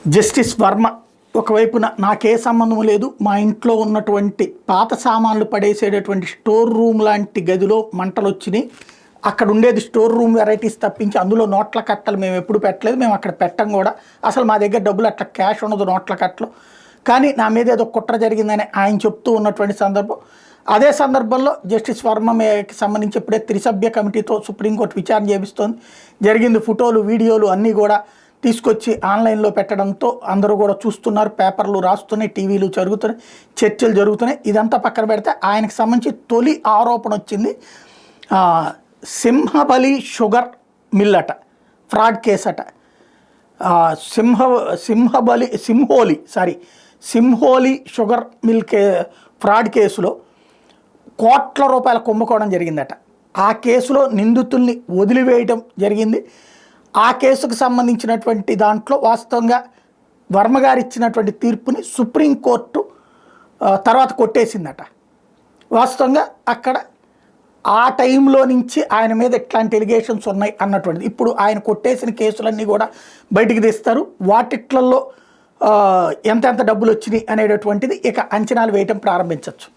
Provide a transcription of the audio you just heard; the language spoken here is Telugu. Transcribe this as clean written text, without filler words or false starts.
జస్టిస్ వర్మ ఒకవైపున నాకే సంబంధం లేదు, మా ఇంట్లో ఉన్నటువంటి పాత సామాన్లు పడేసేటటువంటి స్టోర్ రూమ్ లాంటి గదిలో మంటలు వచ్చినాయి, అక్కడ ఉండేది స్టోర్ రూమ్ వెరైటీస్ తప్పించి అందులో నోట్ల కట్టలు మేము ఎప్పుడు పెట్టలేదు, మేము అక్కడ పెట్టం కూడా, అసలు మా దగ్గర డబ్బులు అట్లా క్యాష్ ఉండదు నోట్ల కట్టలు, కానీ నా మీద ఏదో కుట్ర జరిగిందని ఆయన చెప్తూ ఉన్నటువంటి సందర్భం. అదే సందర్భంలో జస్టిస్ వర్మకి సంబంధించి ఇప్పుడే త్రిసభ్య కమిటీతో సుప్రీంకోర్టు విచారణ చేపిస్తోంది. జరిగింది ఫోటోలు వీడియోలు అన్నీ కూడా తీసుకొచ్చి ఆన్లైన్లో పెట్టడంతో అందరూ కూడా చూస్తున్నారు, పేపర్లు రాస్తున్నాయి, టీవీలు జరుగుతున్నాయి, చర్చలు జరుగుతున్నాయి. ఇదంతా పక్కన పెడితే ఆయనకు సంబంధించి తొలి ఆరోపణ వచ్చింది సింహబలి షుగర్ మిల్ అట, ఫ్రాడ్ కేసు అట. సింహోలి షుగర్ మిల్ ఫ్రాడ్ కేసులో కోట్ల రూపాయల కుంభకోణం జరిగిందట. ఆ కేసులో నిందితుల్ని వదిలివేయటం జరిగింది. ఆ కేసుకు సంబంధించినటువంటి దాంట్లో వాస్తవంగా వర్మ గారు ఇచ్చినటువంటి తీర్పుని సుప్రీంకోర్టు తర్వాత కొట్టేసిందట. వాస్తవంగా అక్కడ ఆ టైంలో నుంచి ఆయన మీద ఎట్లాంటి ఎలిగేషన్స్ ఉన్నాయి అన్నటువంటిది ఇప్పుడు ఆయన కొట్టేసిన కేసులన్నీ కూడా బయటికి తీస్తారు. వాటిట్లలో ఎంతెంత డబ్బులు వచ్చినాయి అనేటటువంటిది ఇక అంచనాలు వేయటం ప్రారంభించవచ్చు.